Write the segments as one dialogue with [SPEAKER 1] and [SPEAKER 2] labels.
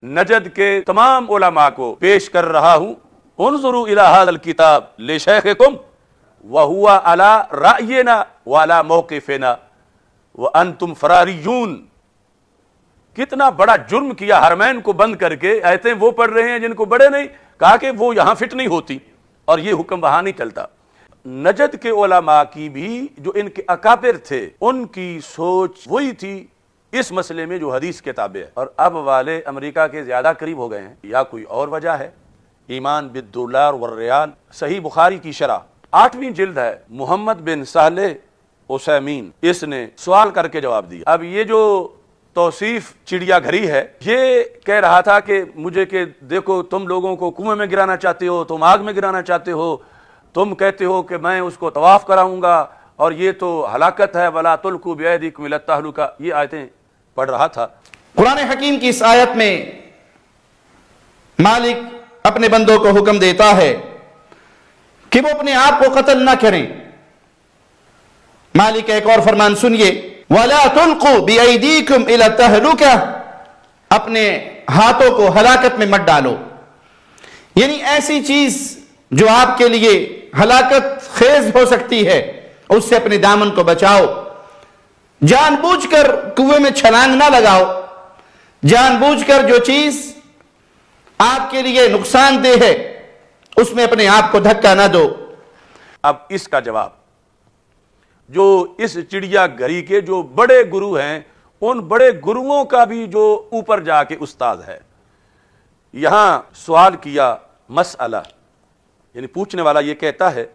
[SPEAKER 1] نجد کے تمام علماء کو پیش کر رہا ہوں، انظروا الی ھذا الکتاب لشیخکم وہو علی رأینا وعلی موقفنا وانتم فراریون۔ کتنا بڑا جرم کیا، حرمین کو بند کر کے آیتیں وہ پڑھ رہے ہیں جن کو بڑے نہیں، کہا کہ وہ یہاں فٹ نہیں ہوتی اور یہ حکم وہاں نہیں چلتا۔ نجد کے علماء کی بھی جو ان کے اکابر تھے ان کی سوچ وہی تھی اس مسئلے میں جو حدیث کتابیں ہے، اور اب والے امریکہ کے زیادہ قریب ہو گئے ہیں یا کوئی اور وجہ ہے۔ ایمان بالدولار والریال، صحیح بخاری کی شرح 8ویں جلد ہے، محمد بن صالح عثیمین اس نے سوال کر کے جواب دیا۔ اب یہ جو توصیف چڑیا گھری ہے، یہ کہہ رہا تھا کہ مجھے کہ دیکھو تم لوگوں کو کنویں میں گرانا چاہتے ہو، تم آگ میں گرانا چاہتے ہو، تم کہتے ہو کہ میں اس کو طواف کراؤں گا اور یہ تو ہلاکت ہے، وَلَا تُلْقُوا بِأَيْدِيكُمْ إِلَى التَّهْلُكَةِ، یہ آیتیں پڑھ رہا تھا۔
[SPEAKER 2] قرآن حکیم کی اس آیت میں مالک اپنے بندوں کو حکم دیتا ہے کہ وہ اپنے آپ کو قتل نہ کریں۔ مالک کا ایک اور فرمان سنیے، وَلَا تُلْقُوا بِأَيْدِيكُمْ إِلَى التَّهْلُكَةِ، اپنے ہاتھوں کو ہلاکت میں مت ڈالو، یعنی ایسی چیز جو آپ کے لیے ہلاکت خیز ہو سکتی ہے اس سے اپنے دامن کو بچاؤ۔ جان بوجھ کر کنویں میں چھلانگ نہ لگاؤ، جان بوجھ کر جو چیز آپ کے لیے نقصان دہ ہے اس میں اپنے آپ کو دھکا نہ دو۔
[SPEAKER 1] اب اس کا جواب جو اس چڑیا گھری کے جو بڑے گرو ہیں، ان بڑے گروؤں کا بھی جو اوپر جا کے استاد ہے، یہاں سوال کیا مسئلہ، یعنی پوچھنے والا یہ کہتا ہے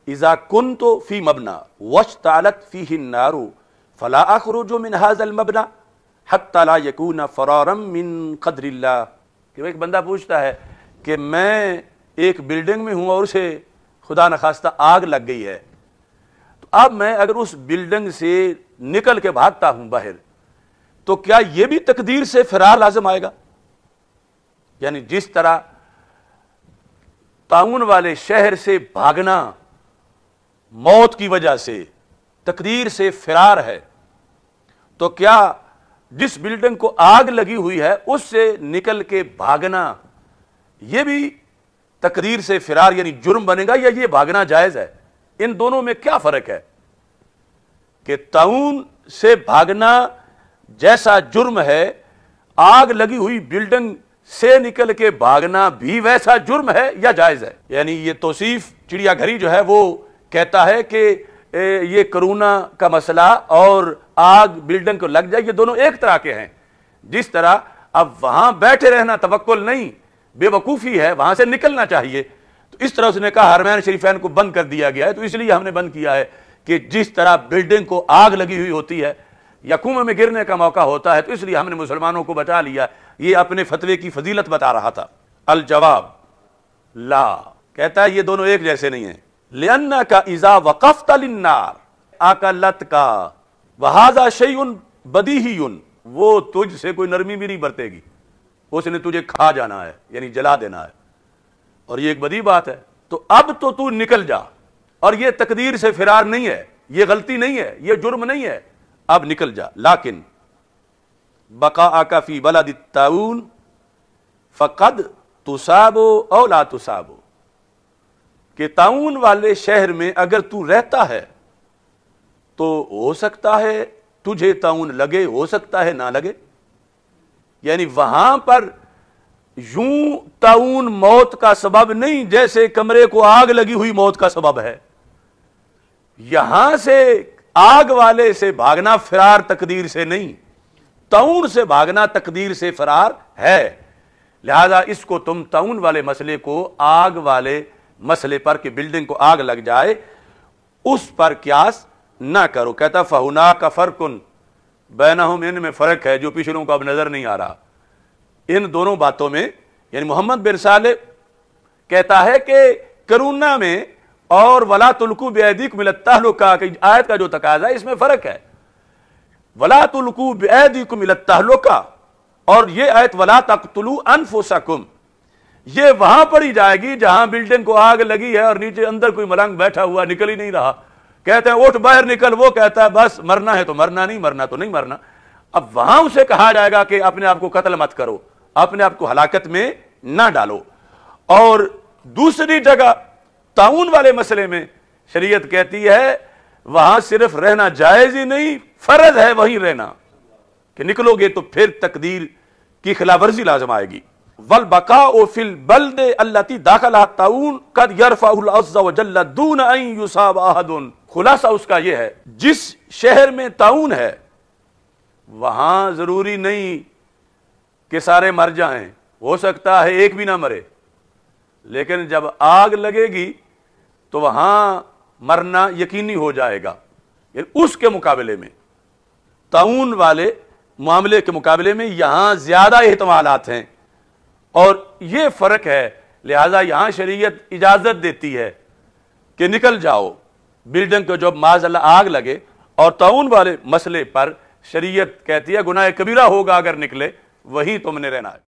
[SPEAKER 1] اذا کنت فی مبنا واشتعلت فیہ النار فلا اخرج من هذا المبنى حتى لا يكون فرارا من قدر اللہ۔ کہ ایک بندہ پوچھتا ہے کہ میں ایک بلڈنگ میں ہوں اور اسے خدا نخواستہ آگ لگ گئی ہے، تو اب میں اگر اس بلڈنگ سے نکل کے بھاگتا ہوں باہر تو کیا یہ بھی تقدیر سے فرار لازم آئے گا؟ یعنی جس طرح طاعون والے شہر سے بھاگنا موت کی وجہ سے تقدیر سے فرار ہے، تو کیا جس بلڈنگ کو آگ لگی ہوئی ہے اس سے نکل کے بھاگنا یہ بھی تقدیر سے فرار یعنی جرم بنے گا، یا یہ بھاگنا جائز ہے؟ ان دونوں میں کیا فرق ہے کہ طاعون سے بھاگنا جیسا جرم ہے، آگ لگی ہوئی بلڈنگ سے نکل کے بھاگنا بھی ویسا جرم ہے یا جائز ہے؟ یعنی یہ توصیف چڑیا گھری جو ہے وہ کہتا ہے کہ یہ کرونا کا مسئلہ اور آگ بلڈنگ کو لگ جائے یہ دونوں ایک طرح کے ہیں۔ جس طرح اب وہاں بیٹھے رہنا توکل نہیں، بے وقوفی ہے، وہاں سے نکلنا چاہیے، تو اس طرح اس نے کہا حرمین شریفین کو بند کر دیا گیا ہے، تو اس لیے ہم نے بند کیا ہے کہ جس طرح بلڈنگ کو آگ لگی ہوئی ہوتی ہے یا کنویں میں گرنے کا موقع ہوتا ہے، تو اس لیے ہم نے مسلمانوں کو بچا لیا۔ یہ اپنے فتوے کی فضیلت بتا رہا تھا۔ الجواب لا، کہتا ہے یہ دونوں ایک جیسے نہیں ہیں۔ لِأَنَّكَ إِذَا وَقَفْتَ لِلنَّارِ أَكَلَتْكَ وَهَذَا شَيْءٌ بَدِيهِيٌّ، وہ تجھ سے کوئی نرمی بھی نہیں برتے گی، اس نے تجھے کھا جانا ہے یعنی جلا دینا ہے، اور یہ ایک بدی بات ہے۔ تو اب تو نکل جا، اور یہ تقدیر سے فرار نہیں ہے، یہ غلطی نہیں ہے، یہ جرم نہیں ہے، اب نکل جا۔ لیکن بقاءک فی بلد الطاعون فقد تصاب او لا تصاب، کہ طاعون والے شہر میں اگر تو رہتا ہے تو ہو سکتا ہے تجھے طاعون لگے، ہو سکتا ہے نہ لگے، یعنی وہاں پر یوں طاعون موت کا سبب نہیں جیسے کمرے کو آگ لگی ہوئی موت کا سبب ہے۔ یہاں سے آگ والے سے بھاگنا فرار تقدیر سے نہیں، طاعون سے بھاگنا تقدیر سے فرار ہے، لہذا اس کو تم طاعون والے مسئلے کو آگ والے مسئلے پر کہ بلڈنگ کو آگ لگ جائے اس پر قیاس نہ کرو۔ کہتا فَهُنَاكَ فَرْقٌ بَيْنَهُمْ، ان میں فرق ہے جو پچھلوں کو اب نظر نہیں آ رہا ان دونوں باتوں میں۔ یعنی محمد بن صالح کہتا ہے کہ کرونا میں اور وَلَا تُلْقُوا بِأَيْدِيكُمْ إِلَى التَّهْلُكَةِ کی آیت کا جو تقاضا ہے اس میں فرق ہے۔ وَلَا تُلْقُوا بِأَيْدِيكُمْ إِلَى التَّهْلُكَةِ اور یہ آیت وَلَا تَقْتُلُوا أَنفُسَكُمْ یہ وہاں پڑھی جائے گی جہاں بلڈنگ کو آگ لگی ہے اور نیچے اندر کوئی ملنگ بیٹھا ہوا نکل ہی نہیں رہا، کہتے ہیں اٹھ باہر نکل، وہ کہتا ہے بس مرنا ہے تو مرنا، نہیں مرنا تو نہیں مرنا۔ اب وہاں اسے کہا جائے گا کہ اپنے آپ کو قتل مت کرو، اپنے آپ کو ہلاکت میں نہ ڈالو۔ اور دوسری جگہ طاعون والے مسئلے میں شریعت کہتی ہے وہاں صرف رہنا جائز ہی نہیں، فرض ہے وہیں رہنا، کہ نکلو گے تو پھر تقدیر کی خلاف ورزی لازم آئے گی۔ والبقاء فی البلد التي دخلها الطاعون قد يرفعه الله عز وجل دون ان يصاب احد۔ خلاصہ اس کا یہ ہے جس شہر میں طاعون ہے وہاں ضروری نہیں کہ سارے مر جائیں، ہو سکتا ہے ایک بھی نہ مرے، لیکن جب آگ لگے گی تو وہاں مرنا یقینی ہو جائے گا۔ یعنی اس کے مقابلے میں طاعون والے معاملے کے مقابلے میں یہاں زیادہ احتمالات ہیں، اور یہ فرق ہے، لہذا یہاں شریعت اجازت دیتی ہے کہ نکل جاؤ بلڈنگ کو جب معاذ اللہ آگ لگے، اور طاعون والے مسئلے پر شریعت کہتی ہے گناہ کبیرہ ہوگا اگر نکلے، وہیں تم نے رہنا ہے۔